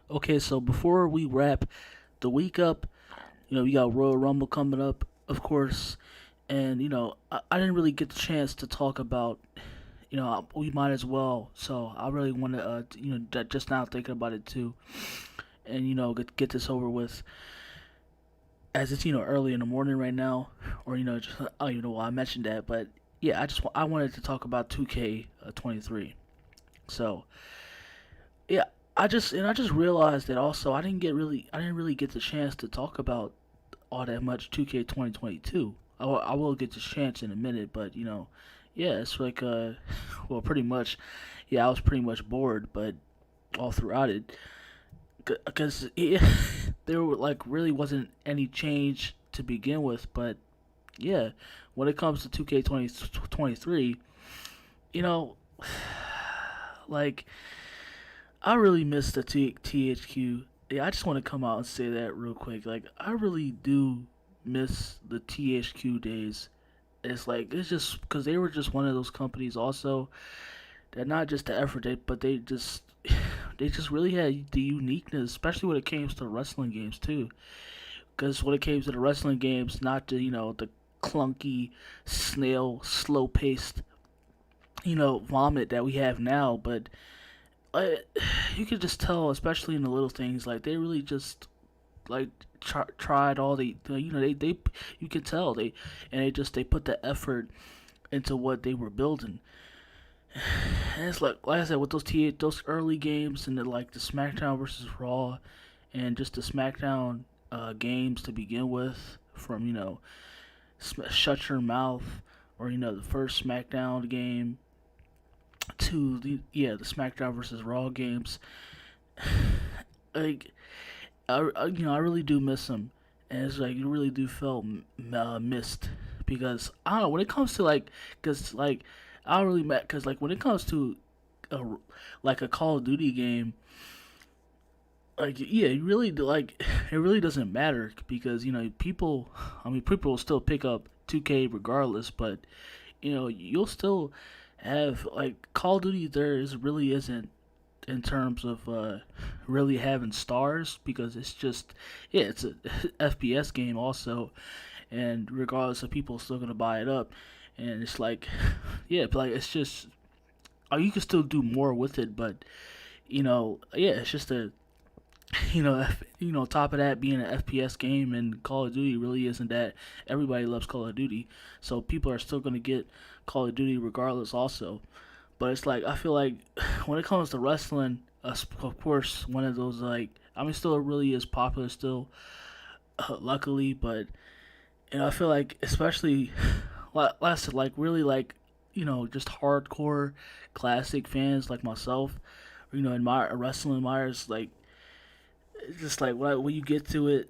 Okay, so before we wrap the week up, we got Royal Rumble coming up, of course, and I didn't really get the chance to talk about. We might as well. So I really want to, just now thinking about it too, and get this over with, as it's early in the morning right now, or just I don't even know why I mentioned that, but yeah, I wanted to talk about 2K23. So yeah, I just realized that also I didn't really get the chance to talk about all that much 2K 2022. I will get this chance in a minute, but yeah, it's like well, pretty much, yeah, I was pretty much bored, but all throughout it, because there like really wasn't any change to begin with, but yeah, when it comes to 2K 2023, you know, like I really miss the THQ. Yeah, I just want to come out and say that real quick. Like, I really do miss the THQ days. It's just because they were just one of those companies also that not just the effort, but they just really had the uniqueness, especially when it came to wrestling games too. Because when it came to the wrestling games, not the the clunky, snail, slow paced vomit that we have now, but I, you could just tell, especially in the little things, like they really just like tried all they you could tell they put the effort into what they were building. And it's like I said with those early games and the SmackDown versus Raw and just the SmackDown games to begin with from Shut Your Mouth or the first SmackDown game to the SmackDown versus Raw games. Like I really do miss him, and it's like you really do feel missed because I don't know when it comes to because I don't really because when it comes to a, like a Call of Duty game, like yeah, you really it really doesn't matter because people, I mean people will still pick up 2K regardless, but you'll still have like Call of Duty. Really isn't in terms of really having stars because it's just yeah it's a FPS game also, and regardless of people still gonna buy it up, and it's like yeah but like it's just you can still do more with it, but yeah it's just a top of that being an FPS game and Call of Duty really isn't that. Everybody loves Call of Duty, so people are still gonna get Call of Duty regardless also. But it's like I feel like when it comes to wrestling, of course, one of those I mean, still really is popular still, luckily. But I feel like especially last really just hardcore classic fans like myself, in my wrestling admirers just like when you get to it,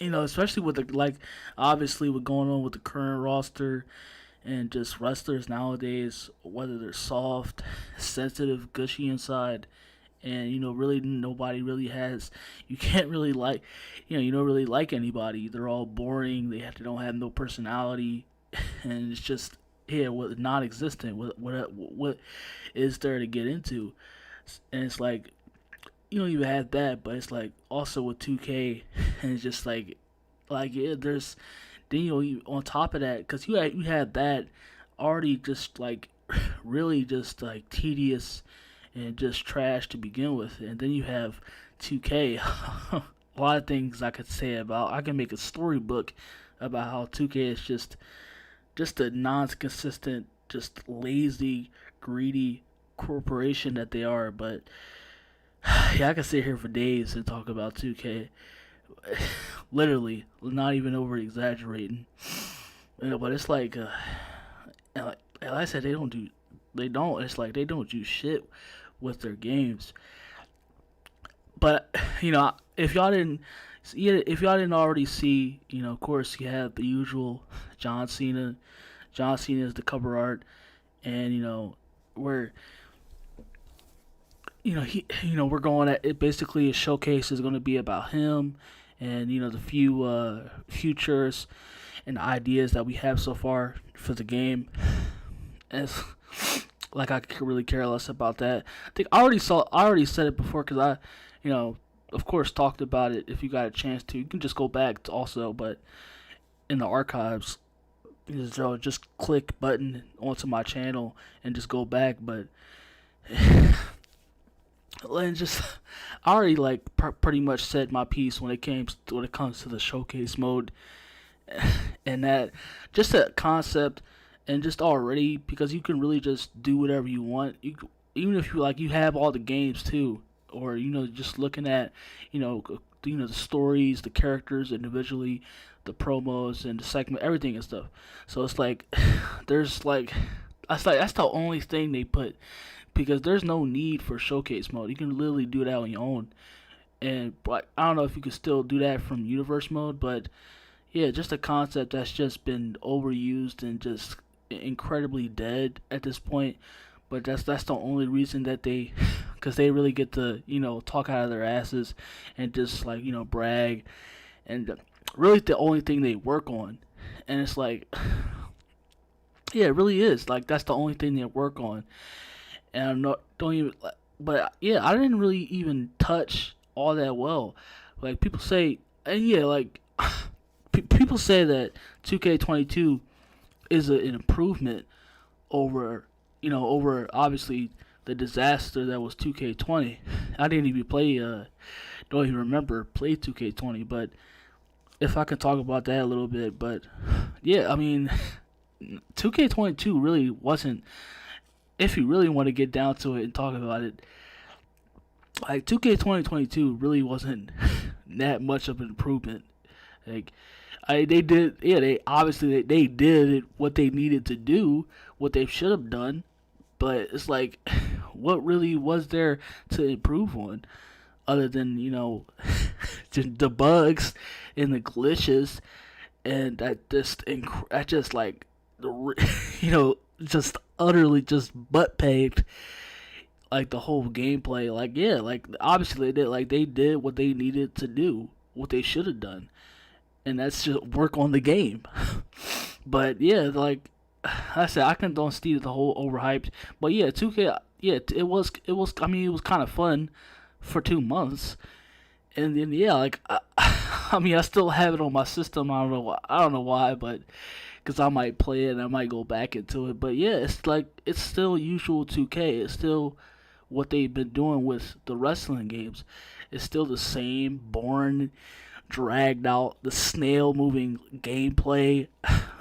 especially with obviously what's going on with the current roster and just wrestlers nowadays, whether they're soft, sensitive, gushy inside, and really nobody really has. You can't really you don't really like anybody. They're all boring. They don't have no personality, and it's just yeah, what non-existent. What is there to get into? And it's like you don't even have that, but it's like also with 2K, and it's just yeah, there's then on top of that, because you had that already just really just tedious and just trash to begin with, and then you have 2K. A lot of things I could say about. I can make a storybook about how 2K is just a non-consistent, just lazy, greedy corporation that they are. But yeah, I could sit here for days and talk about 2K. Literally, not even over exaggerating. But it's like I said, they don't. It's like they don't do shit with their games. But if y'all didn't, yeah, if y'all didn't already see, of course you have the usual John Cena. John Cena is the cover art, and we're we're going at it. Basically, a showcase is going to be about him, and the few futures and ideas that we have so far for the game. As Like I could really care less about that. I think I already said it before because you know, of course, talked about it. If you got a chance to, you can just go back to also, but in the archives, just click button onto my channel and just go back. But and just I already like pretty much said my piece when it comes to the showcase mode and that just a concept and just already because you can really just do whatever you want. Even if you have all the games too, or just looking at the stories, the characters individually, the promos and the segment, everything and stuff. So it's like there's like that's the only thing they put because there's no need for showcase mode. You can literally do that on your own. And but I don't know if you can still do that from universe mode, but yeah, just a concept that's just been overused and just incredibly dead at this point. But that's the only reason that they, because they really get to talk out of their asses and just like brag, and really the only thing they work on, and it's like, yeah, it really is like that's the only thing they work on, and I'm not don't even, but yeah, I didn't really even touch all that well. Like people say, and yeah, like people say that 2K22 is an improvement over over obviously the disaster that was 2K20. I didn't even play don't even remember play 2K20, but if I can talk about that a little bit, but yeah, I mean 2K22 really wasn't, if you really want to get down to it and talk about it, like 2K2022 really wasn't that much of an improvement. Like they did, yeah, they obviously they did what they needed to do, what they should have done, but it's like, what really was there to improve on, other than the bugs and the glitches, and that just like just utterly just butt paved like the whole gameplay. Like yeah, like obviously they did what they needed to do, what they should have done, and that's just work on the game. But yeah, like I said, I can don't see the whole overhyped. But yeah, 2K, yeah, it was. I mean, it was kind of fun for 2 months, and then yeah, like I mean, I still have it on my system. I don't know why, but because I might play it and I might go back into it. But yeah, it's like it's still usual 2K. It's still what they've been doing with the wrestling games. It's still the same boring, dragged out, the snail moving gameplay.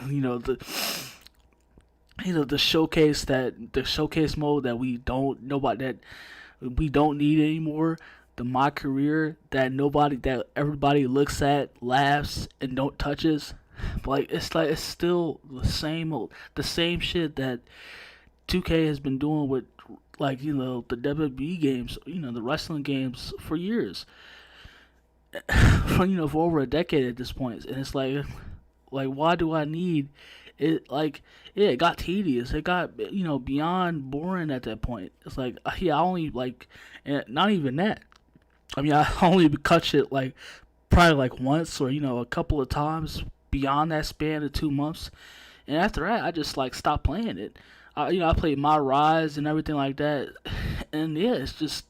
The the showcase mode that we don't need anymore. The my career that everybody looks at, laughs, and don't touches. Like it's still the same shit that 2K has been doing with the WWE games, the wrestling games for years, for over a decade at this point. And it's like why do I need it? Like yeah, it got tedious. It got beyond boring at that point. It's like yeah, I only like, and not even that. I mean, I only cut it like probably like once or a couple of times beyond that span of 2 months, and after that, I just like stopped playing it. I played My Rise and everything like that, and yeah, it's just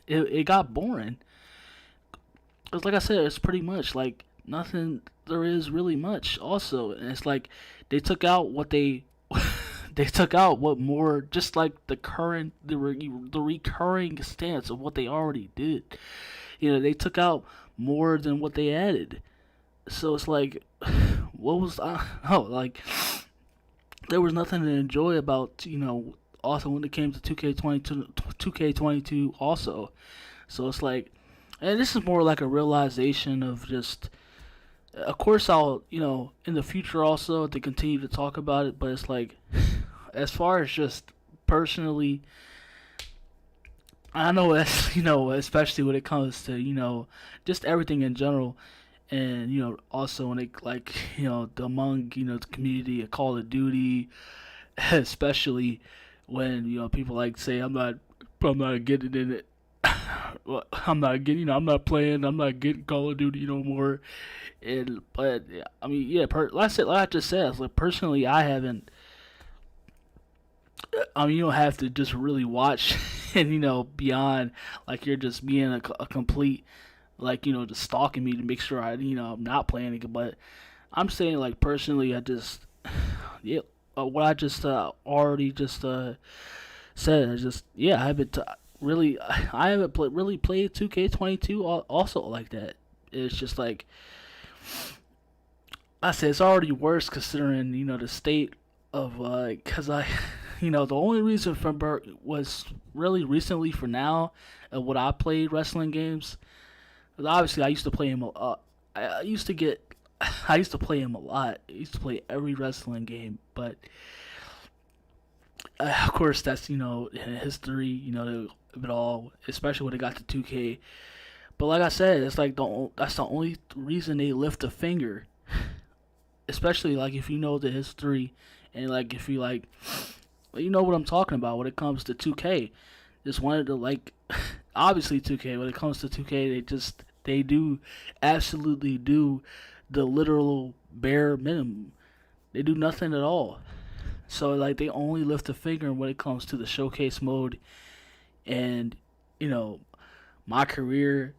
it got boring. Cause like I said, it's pretty much like nothing. There is really much also, and it's like they took out what they they took out what more just like the recurring stance of what they already did. They took out more than what they added. So it's like, what was I? Oh, like there was nothing to enjoy about Also, when it came to 2K22 also. So it's like, and this is more like a realization of just. Of course, I'll in the future also to continue to talk about it, but it's like, as far as just personally, I know that's especially when it comes to just everything in general, and also when it like among the community of Call of Duty, especially when people like say I'm not getting in it. Well, I'm not playing. I'm not getting Call of Duty no more. But yeah, I mean, yeah, like I just said, like personally, I haven't I mean, you don't have to just really watch and beyond like you're just being a complete like just stalking me to make sure I'm not playing it. But I'm saying like personally, I just yeah, what I just already just said. I just I haven't really I haven't really played 2K22 also like that. It's just like I said, it's already worse considering the state of because I the only reason for Bert was really recently for now what I played wrestling games. 'Cause obviously I used to play him. I used to get. I used to play him a lot. I used to play every wrestling game, but of course that's history. Of it all, especially when it got to 2K. But like I said, it's like that's the only reason they lift a finger. Especially like if you know the history and like if you like you know what I'm talking about when it comes to 2K. Just wanted to like obviously 2K when it comes to 2K they do absolutely do the literal bare minimum. They do nothing at all. So like they only lift a finger when it comes to the showcase mode and you know my career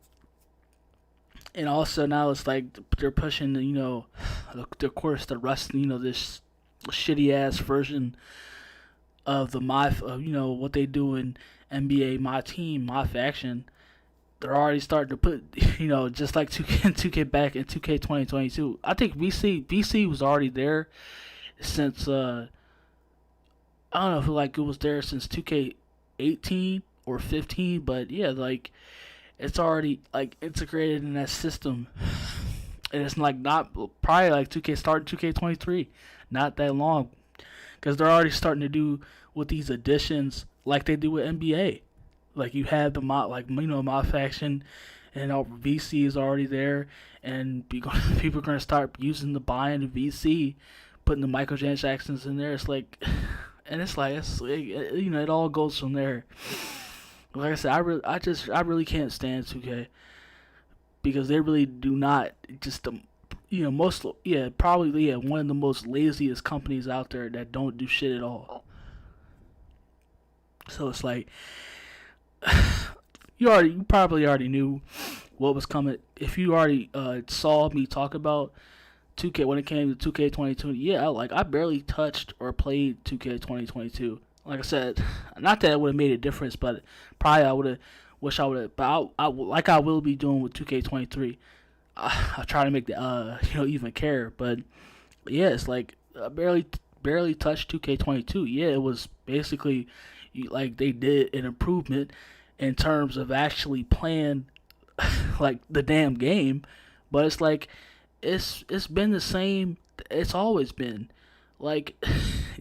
and also now it's like they're pushing of course the rest this shitty ass version of the my what they do in NBA my team my faction. They're already starting to put just like 2K back in 2K 2022. I think BC was already there since I don't know if it was there since 2K18 or 15, but yeah, like it's already like integrated in that system, and it's like not probably like 2K started 2K23, not that long, because they're already starting to do with these additions like they do with NBA. Like you have the mod, like mod faction, and VC is already there, and people are gonna start using the buying the VC, putting the microtransactions in there. It's like, and it all goes from there. Like I said, I really can't stand 2K because they really do not just most probably one of the most laziest companies out there that don't do shit at all. So it's like you probably already knew what was coming if you already saw me talk about 2K when it came to 2K22. Yeah, I barely touched or played 2K 2022. Like I said, not that it would have made a difference, but probably I would have wish I would have. But like I will be doing with 2K23. I try to make the even care, but yeah, it's like I barely touched 2K22. Yeah, it was basically like they did an improvement in terms of actually playing like the damn game, but it's like it's been the same. It's always been like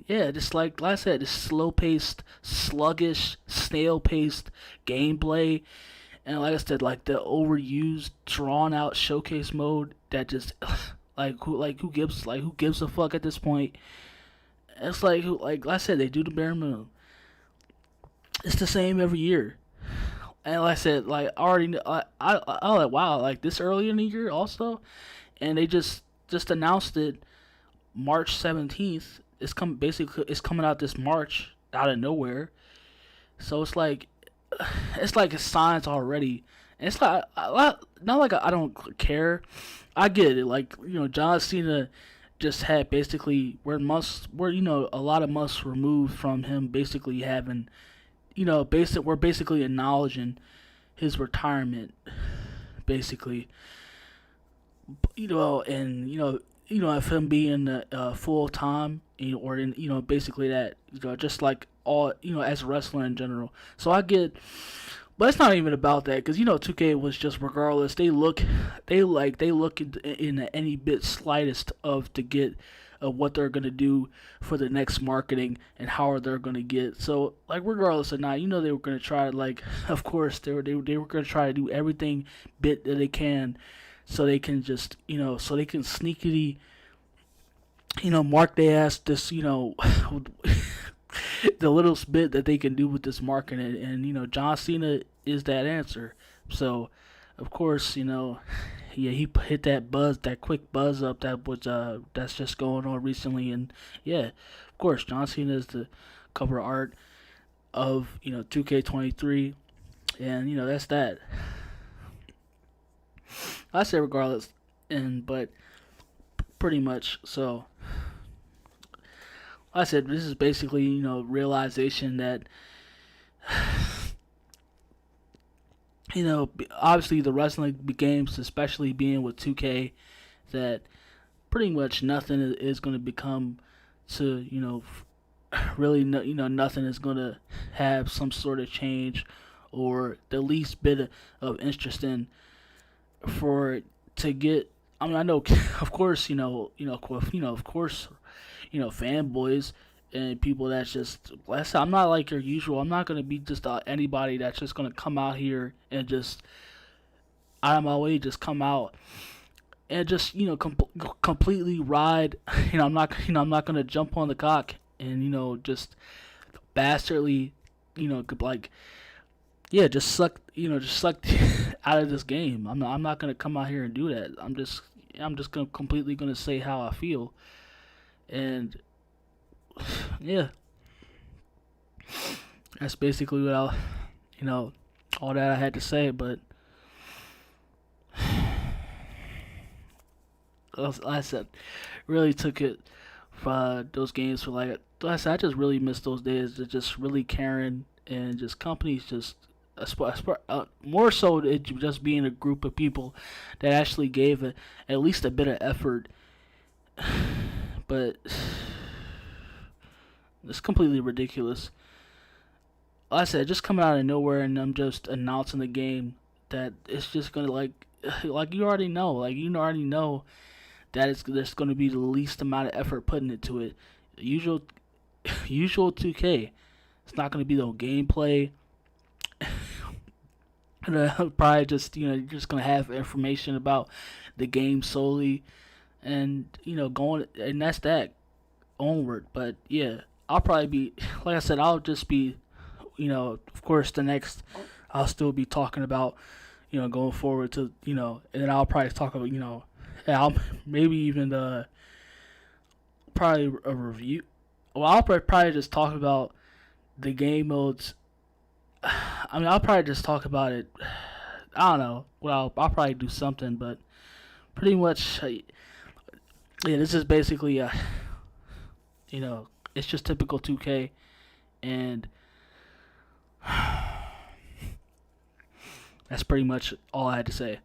yeah, just like I said, this slow paced, sluggish, snail paced gameplay, and like I said, like the overused, drawn out showcase mode that just who gives a fuck at this point. It's like I said, they do the bare minimum. It's the same every year. And like I said, like I already kn- I was like wow, like this early in the year also, and they just announced it March 17th. It's coming out this March out of nowhere. So it's like it's science already. And it's like not like I don't care. I get it. Like John Cena just had basically where a lot of months removed from him basically having we're basically acknowledging his retirement basically and of him being full time, or in basically that just like all as a wrestler in general. So I get, but it's not even about that because 2K was just regardless. They look in any bit slightest of to get what they're gonna do for the next marketing and how they're gonna get. So like regardless of not, they were gonna try to like, of course they were gonna try to do everything bit that they can so they can just so they can sneakily mark their ass this the little bit that they can do with this marketing, and John Cena is that answer. So of course yeah, he hit that quick buzz up that's just going on recently, and yeah, of course John Cena is the cover art of 2K23, and that's that. I say regardless, and but pretty much so. I said this is basically realization that obviously the wrestling games, especially being with 2K, that pretty much nothing is going to become to really nothing is going to have some sort of change or the least bit of interest in for it to get. I mean, I know, of course, of course, fanboys and people that's just. I'm not like your usual. I'm not gonna be just anybody that's just gonna come out here and just out of my way, just come out and just completely ride. I'm not gonna jump on the cock and just bastardly, like yeah, just suck out of this game. I'm not gonna come out here and do that. I'm just gonna completely gonna say how I feel, and yeah, that's basically what all that I had to say. But like I said, really took it for those games for like I said, I just really miss those days of just really caring and just companies just more so it just being a group of people that actually gave at least a bit of effort. But it's completely ridiculous. Like I said, just coming out of nowhere and I'm just announcing the game that it's just gonna like you already know, that there's gonna be the least amount of effort putting into it. Usual 2K. It's not gonna be no gameplay. Probably just you're just gonna have information about the game solely, and going and that's that onward. But yeah, I'll probably be like I said, I'll just be of course the next I'll still be talking about going forward to and then I'll probably talk about I'll maybe even probably a review. Well, I'll probably just talk about the game modes. I mean, I'll probably just talk about it. I don't know. Well, I'll probably do something, but pretty much, yeah. This is basically, it's just typical 2K, and that's pretty much all I had to say.